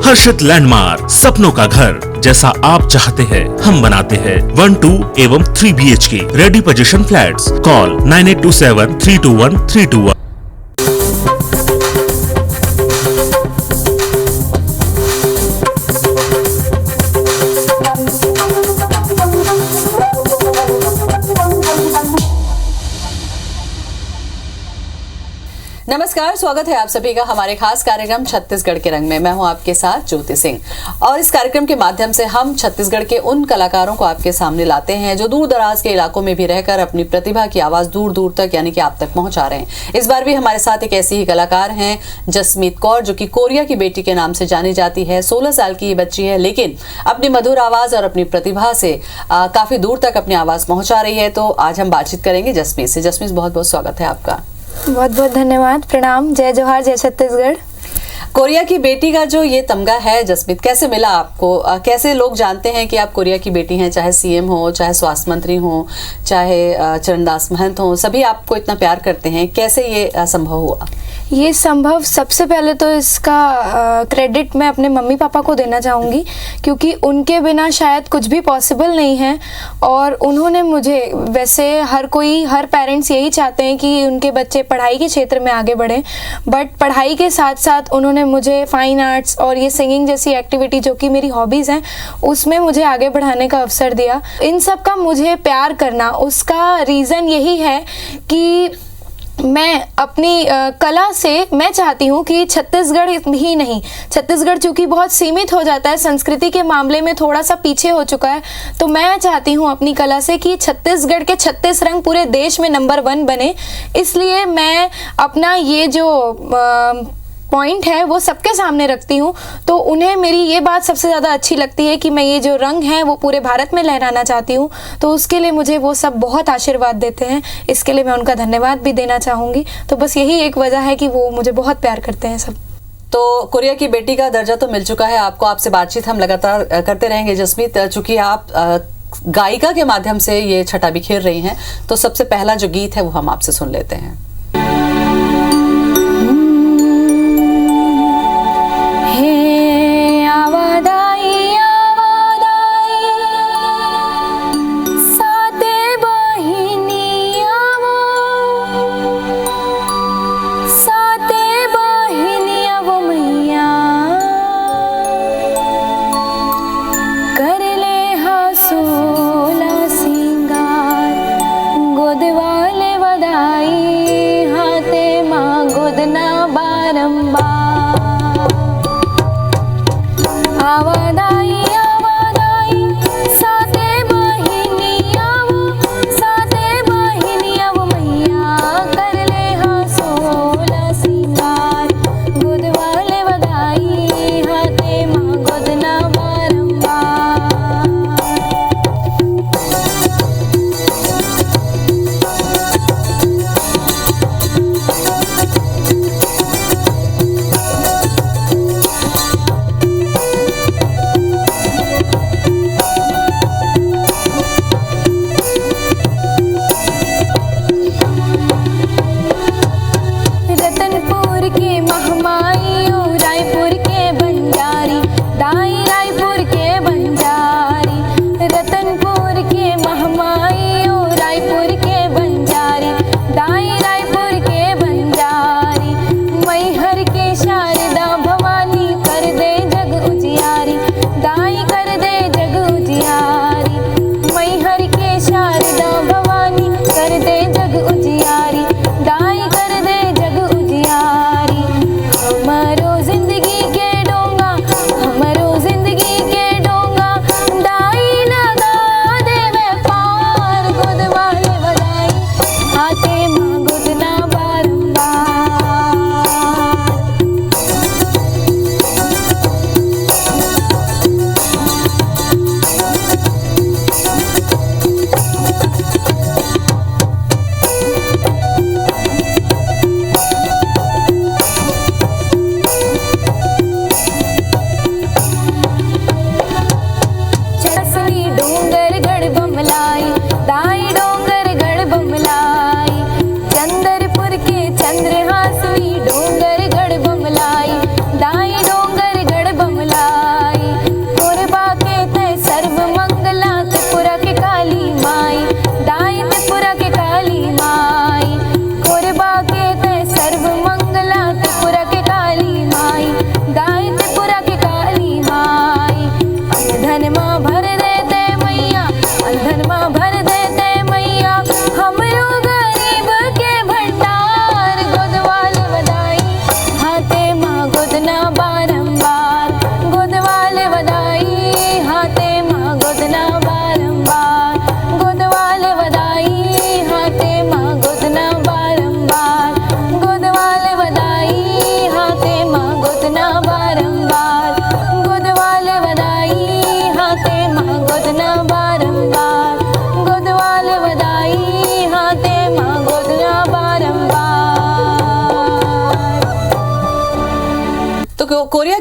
हर्षित landmark, सपनों का घर जैसा आप चाहते हैं हम बनाते हैं। 1, 2 एवं 3 BHK ready position flats. Call 9827321321। नमस्कार, स्वागत है आप सभी का हमारे खास कार्यक्रम छत्तीसगढ़ के रंग में। मैं हूं आपके साथ ज्योति सिंह और इस कार्यक्रम के माध्यम से हम छत्तीसगढ़ के उन कलाकारों को आपके सामने लाते हैं जो दूर दराज के इलाकों में भी रहकर अपनी प्रतिभा की आवाज दूर दूर तक यानी कि आप तक पहुंचा रहे हैं। इस बार भी हमारे साथ एक ऐसी ही कलाकार हैं जसमीत कौर, जो कि कोरिया की बेटी के नाम से जानी जाती है। 16 साल की ये बच्ची है, लेकिन अपनी मधुर आवाज और अपनी प्रतिभा से काफी दूर तक अपनी आवाज पहुंचा रही है। तो आज हम बातचीत करेंगे जसमीत से। जसमीत, बहुत बहुत स्वागत है आपका। बहुत बहुत धन्यवाद, प्रणाम, जय जोहार, जय छत्तीसगढ़। कोरिया की बेटी का जो ये तमगा है जसमीत, कैसे मिला आपको? कैसे लोग जानते हैं कि आप कोरिया की बेटी हैं? चाहे CM हो, चाहे स्वास्थ्य मंत्री हो, चाहे चरणदास महंत हो, सभी आपको इतना प्यार करते हैं। कैसे ये संभव हुआ? ये संभव, सबसे पहले तो इसका क्रेडिट मैं अपने मम्मी पापा को देना चाहूँगी, क्योंकि उनके बिना शायद कुछ भी पॉसिबल नहीं है। और उन्होंने मुझे, वैसे हर पेरेंट्स यही चाहते हैं कि उनके बच्चे पढ़ाई के क्षेत्र में आगे बढ़ें, बट पढ़ाई के साथ साथ उन्होंने मुझे फाइन आर्ट्स और ये सिंगिंग जैसी एक्टिविटी जो कि मेरी हॉबीज़ हैं उसमें मुझे आगे बढ़ाने का अवसर दिया। इन सब का मुझे प्यार करना, उसका रीज़न यही है कि मैं अपनी कला से मैं चाहती हूँ कि छत्तीसगढ़ ही नहीं, छत्तीसगढ़ चूँकि बहुत सीमित हो जाता है, संस्कृति के मामले में थोड़ा सा पीछे हो चुका है, तो मैं चाहती हूँ अपनी कला से कि छत्तीसगढ़ के 36 रंग पूरे देश में नंबर 1 बने। इसलिए मैं अपना ये जो पॉइंट है वो सबके सामने रखती हूँ। तो उन्हें मेरी ये बात सबसे ज़्यादा अच्छी लगती है कि मैं ये जो रंग हैं वो पूरे भारत में लहराना चाहती हूँ। तो उसके लिए मुझे वो सब बहुत आशीर्वाद देते हैं, इसके लिए मैं उनका धन्यवाद भी देना चाहूँगी। तो बस यही एक वजह है कि वो मुझे बहुत प्यार करते हैं सब। तो कोरिया की बेटी का दर्जा तो मिल चुका है आपको। आपसे बातचीत हम लगातार करते रहेंगे जसमीत, चूँकि आप गायिका के माध्यम से ये छटा बिखेर रही हैं। तो सबसे पहला जो गीत है वो हम आपसे सुन लेते हैं। सोला सिंगार गोदवाले बधाई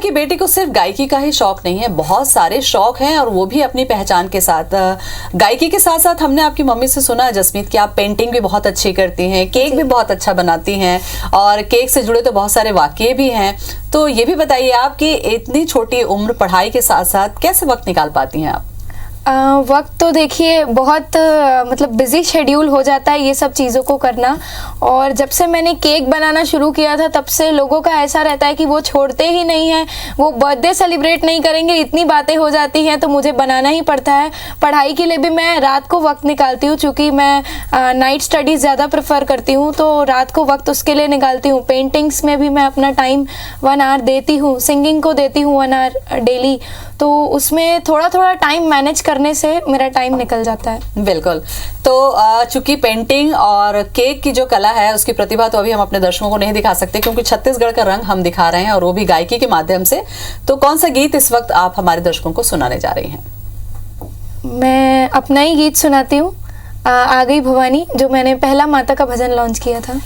कि बेटी को सिर्फ गायकी का ही शौक नहीं है, बहुत सारे शौक हैं और वो भी अपनी पहचान के साथ। गायकी के साथ साथ हमने आपकी मम्मी से सुना है जसमीत कि आप पेंटिंग भी बहुत अच्छी करती हैं, केक भी बहुत अच्छा बनाती हैं और केक से जुड़े तो बहुत सारे वाक़ये भी हैं। तो ये भी बताइए आप कि इतनी छोटी उम्र पढ़ाई के साथ साथ कैसे वक्त निकाल पाती हैं आप? वक्त तो देखिए बहुत मतलब बिजी शेड्यूल हो जाता है ये सब चीज़ों को करना। और जब से मैंने केक बनाना शुरू किया था तब से लोगों का ऐसा रहता है कि वो छोड़ते ही नहीं हैं, वो बर्थडे सेलिब्रेट नहीं करेंगे, इतनी बातें हो जाती हैं तो मुझे बनाना ही पड़ता है। पढ़ाई के लिए भी मैं रात को वक्त निकालती हूँ, चूँकि मैं नाइट स्टडीज़ ज़्यादा प्रेफर करती हूँ तो रात को वक्त उसके लिए निकालती हूँ। पेंटिंग्स में भी मैं अपना टाइम 1 आवर देती हूँ, सिंगिंग को देती हूँ 1 आवर डेली, तो उसमें थोड़ा थोड़ा टाइम मैनेज करने से मेरा टाइम निकल जाता है। बिल्कुल। तो चूंकि पेंटिंग और केक की जो कला है उसकी प्रतिभा तो अभी हम अपने दर्शकों को नहीं दिखा सकते क्योंकि छत्तीसगढ़ का रंग हम दिखा रहे हैं और वो भी गायकी के माध्यम से। तो कौन सा गीत इस वक्त आप हमारे दर्शकों को सुनाने जा रही हैं? मैं अपना ही गीत सुनाती हूँ, आ गई भवानी, जो मैंने पहला माता का भजन लॉन्च किया था।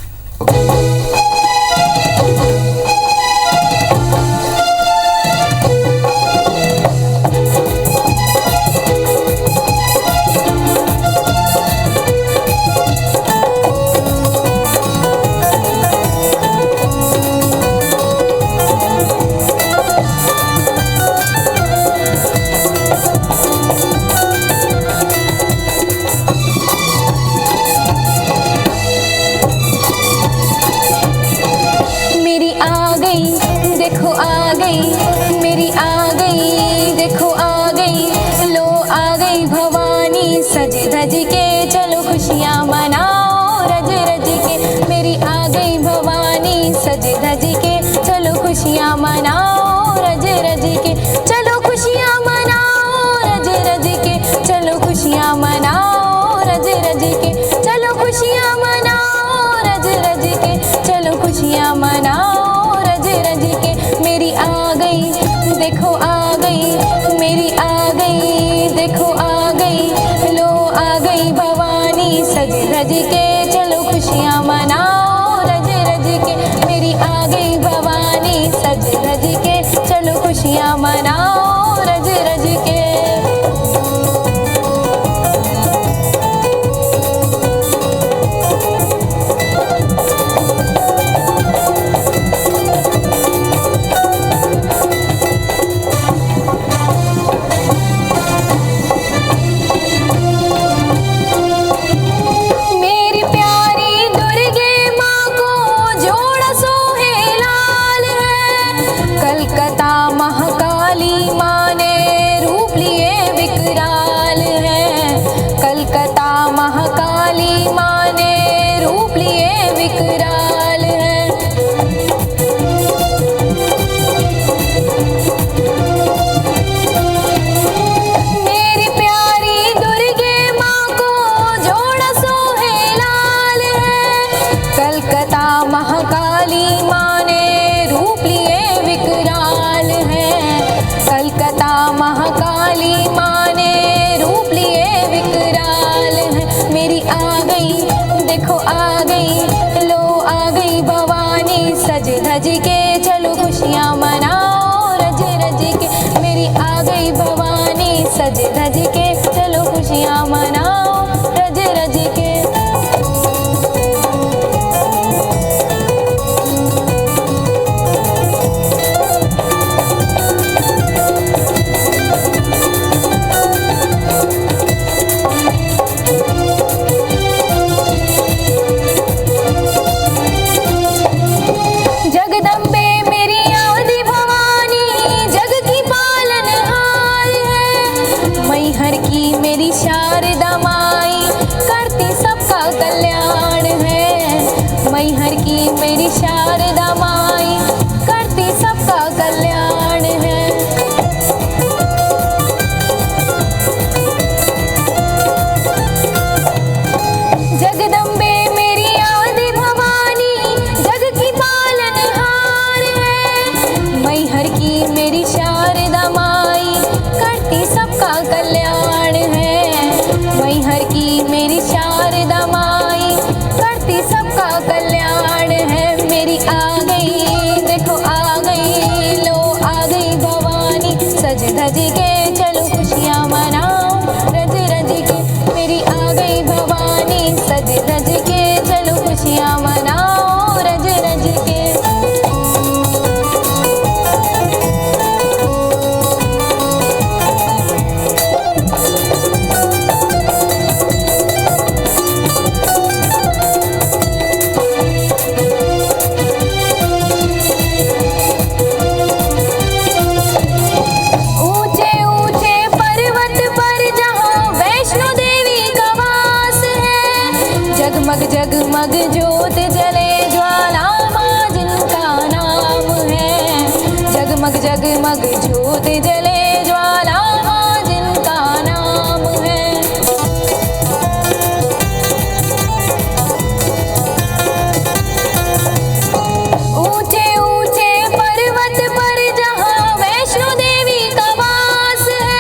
कल्याण है। मेरी आ गई, देखो आ गई, लो आ गई सज धज के चलो खुशियाँ मनाओ रज रज के। मेरी आ गई भवानी सज धज के चलो खुशियाँ मनाओ रज रज के। ऊंचे ऊंचे पर्वत पर जहाँ वैष्णो देवी का वास है, जगमग जगमग ज्योत जले ज्वाला माँ जिनका नाम है। जगमग जगमग ज्योत जले ज्वाला माँ जिनका नाम है। ऊंचे ऊंचे पर्वत पर जहाँ वैष्णो देवी का वास है,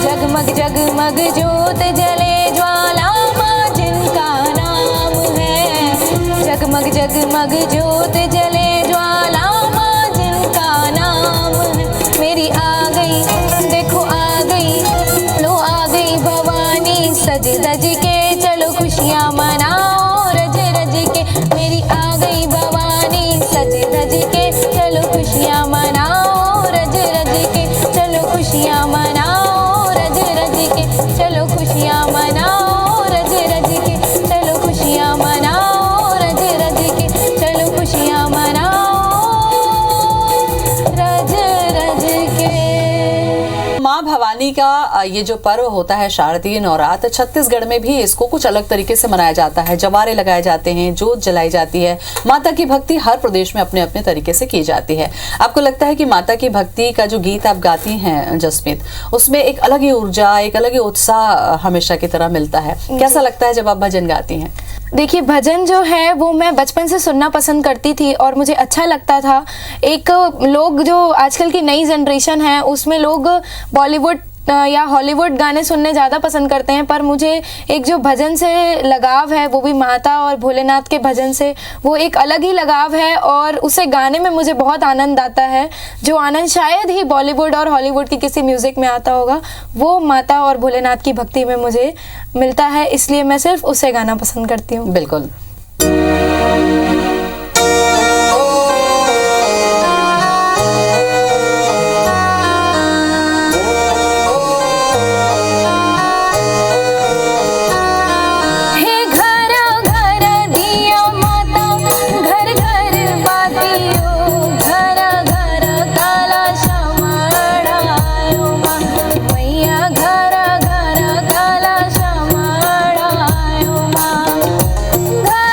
जगमग जगमग ज्योत जले ज्वाला माँ जिनका नाम है। जगमग जगमग ज्योत जले ज्वाला माँ जिनका नाम है। मेरी आ गई देखो आ गई लो आ गई भवानी सज धज के चलो खुशियाँ मनाओ रज रज के। मेरी आ गई भवानी सज धज के चलो खुशियाँ मनाओ रज रज के। चलो खुशियाँ मनाओ रज रज के। चलो खुशियाँ मनाओ रज रज के। चलो खुशियाँ मनाओ रज रज के। चलो खुशियाँ मनाओ रज रज के। माँ भवानी का ये जो पर्व होता है शारदीय नवरात्र, छत्तीसगढ़ में भी इसको कुछ अलग तरीके से मनाया जाता है। जवारे लगाए जाते हैं, जोत जलाई जाती है। माता की भक्ति हर प्रदेश में अपने अपने तरीके से की जाती है। आपको लगता है कि माता की भक्ति का जो गीत आप गाती हैं जसमीत, उसमें एक अलग ही ऊर्जा, एक अलग ही उत्साह हमेशा की तरह मिलता है? कैसा लगता है जब आप भजन गाती हैं? देखिए भजन जो है वो मैं बचपन से सुनना पसंद करती थी और मुझे अच्छा लगता था। एक लोग जो आजकल की नई जनरेशन है उसमें लोग बॉलीवुड या हॉलीवुड गाने सुनने ज़्यादा पसंद करते हैं, पर मुझे एक जो भजन से लगाव है वो भी माता और भोलेनाथ के भजन से, वो एक अलग ही लगाव है और उसे गाने में मुझे बहुत आनंद आता है। जो आनंद शायद ही बॉलीवुड और हॉलीवुड की किसी म्यूज़िक में आता होगा, वो माता और भोलेनाथ की भक्ति में मुझे मिलता है, इसलिए मैं सिर्फ उसे गाना पसंद करती हूँ। बिल्कुल। घर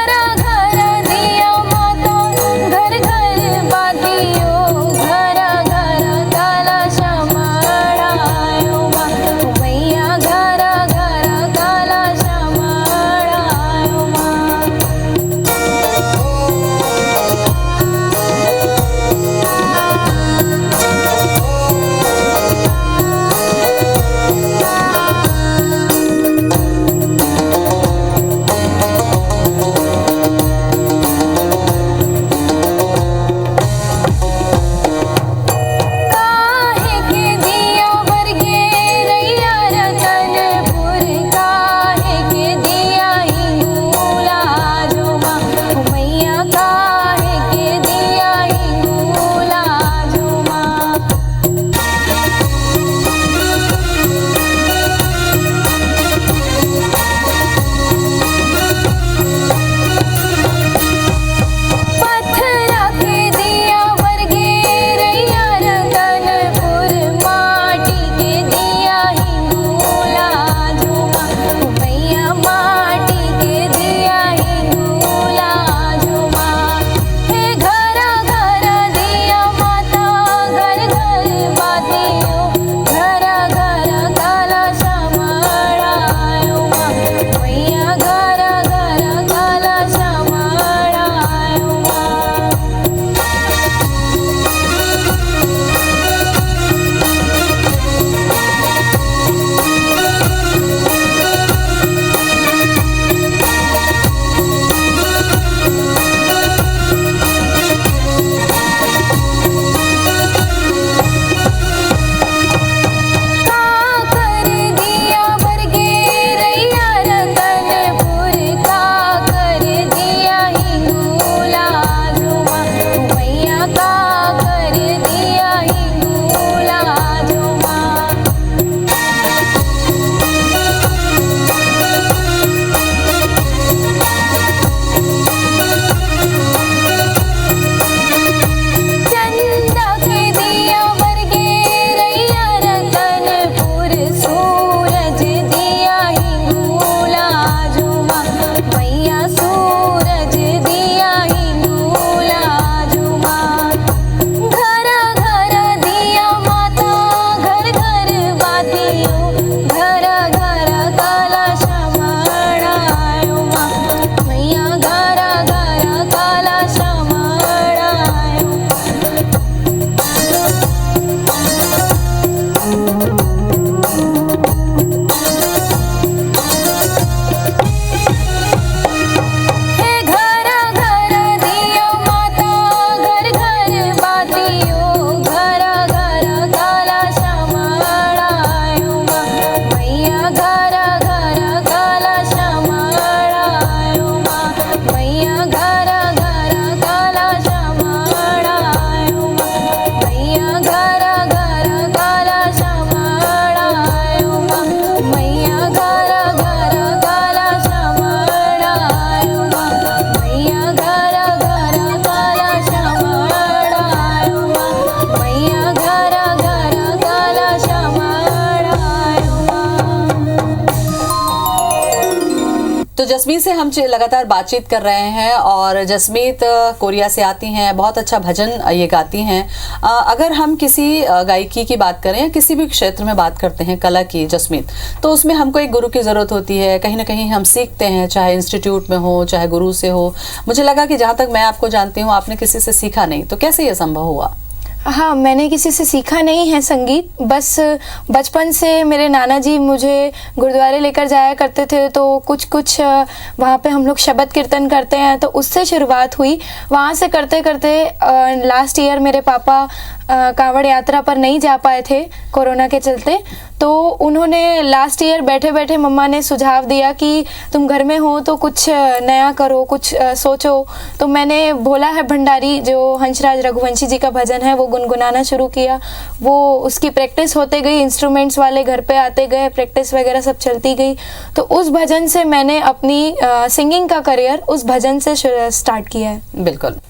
जसमीत से हम लगातार बातचीत कर रहे हैं और जसमीत कोरिया से आती हैं, बहुत अच्छा भजन ये गाती हैं। अगर हम किसी गायकी की बात करें या किसी भी क्षेत्र में बात करते हैं कला की जसमीत, तो उसमें हमको एक गुरु की ज़रूरत होती है। कहीं ना कहीं हम सीखते हैं, चाहे इंस्टीट्यूट में हो चाहे गुरु से हो। मुझे लगा कि जहाँ तक मैं आपको जानती हूँ आपने किसी से सीखा नहीं, तो कैसे ये संभव हुआ? हाँ, मैंने किसी से सीखा नहीं है संगीत। बस बचपन से मेरे नाना जी मुझे गुरुद्वारे लेकर जाया करते थे, तो कुछ कुछ वहाँ पे हम लोग शबद कीर्तन करते हैं, तो उससे शुरुआत हुई। वहाँ से करते करते लास्ट ईयर मेरे पापा कांवड़ यात्रा पर नहीं जा पाए थे कोरोना के चलते, तो उन्होंने लास्ट ईयर बैठे बैठे मम्मा ने सुझाव दिया कि तुम घर में हो तो कुछ नया करो, कुछ सोचो। तो मैंने भोला है भंडारी, जो हंसराज रघुवंशी जी का भजन है, वो गुनगुनाना शुरू किया। वो उसकी प्रैक्टिस होते गई, इंस्ट्रूमेंट्स वाले घर पे आते गए, प्रैक्टिस वगैरह सब चलती गई। तो उस भजन से मैंने अपनी सिंगिंग का करियर उस भजन से स्टार्ट किया है। बिल्कुल।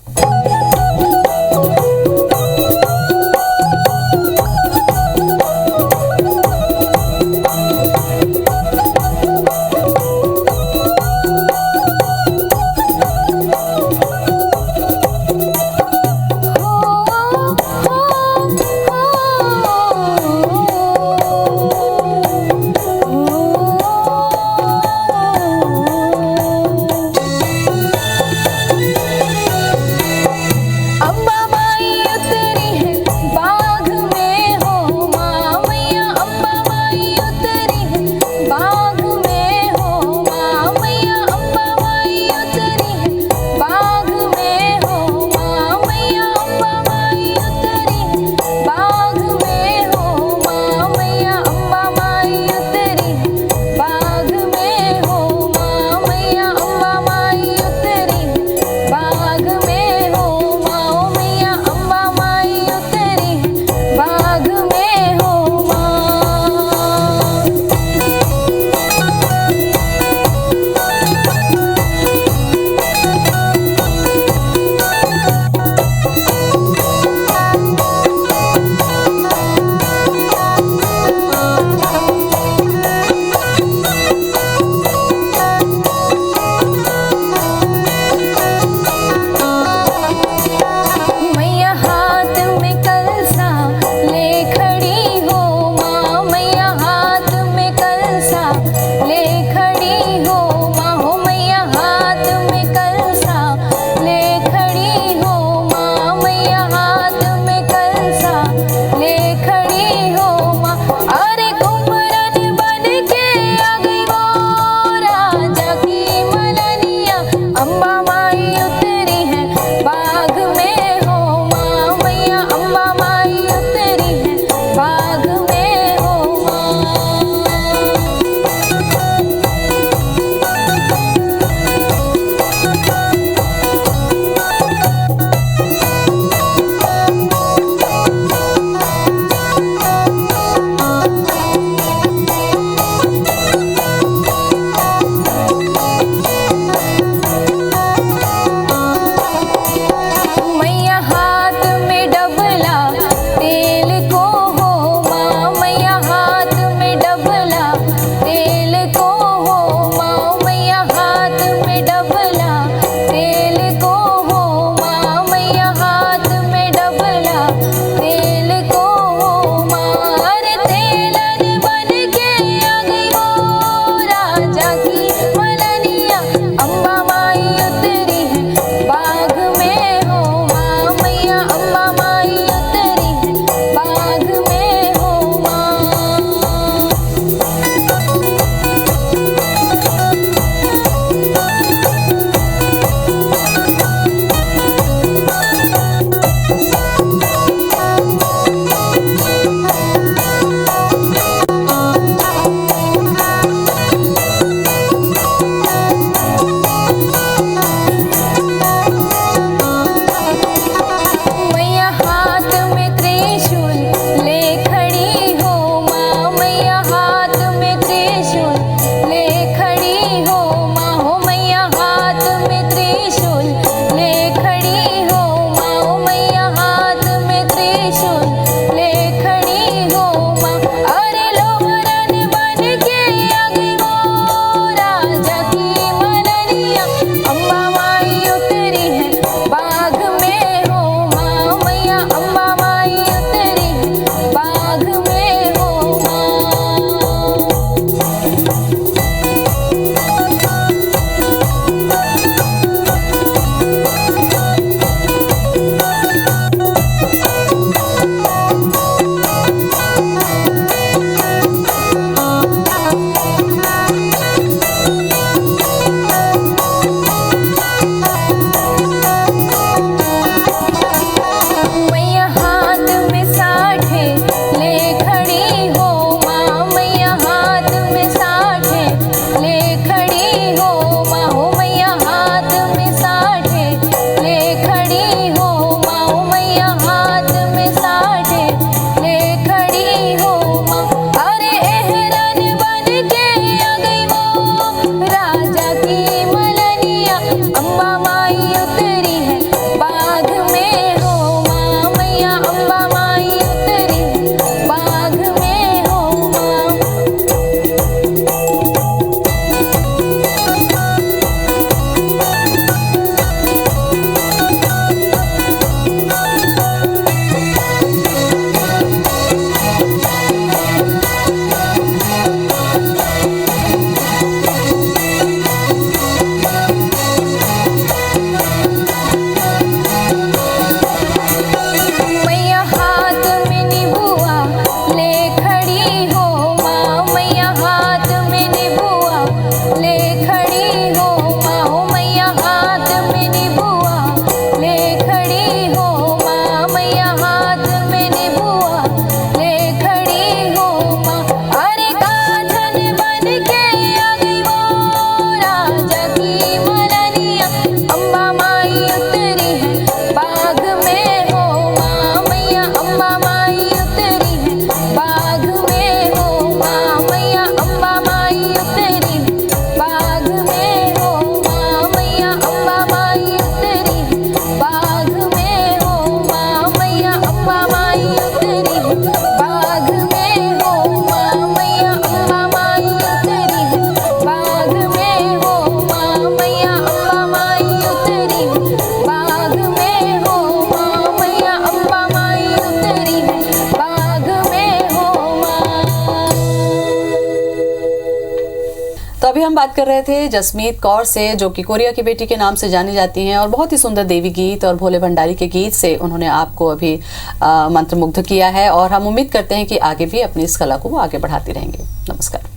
अभी हम बात कर रहे थे जसमीत कौर से, जो कि कोरिया की बेटी के नाम से जानी जाती हैं और बहुत ही सुंदर देवी गीत और भोले भंडारी के गीत से उन्होंने आपको अभी मंत्रमुग्ध किया है। और हम उम्मीद करते हैं कि आगे भी अपनी इस कला को वो आगे बढ़ाती रहेंगे। नमस्कार।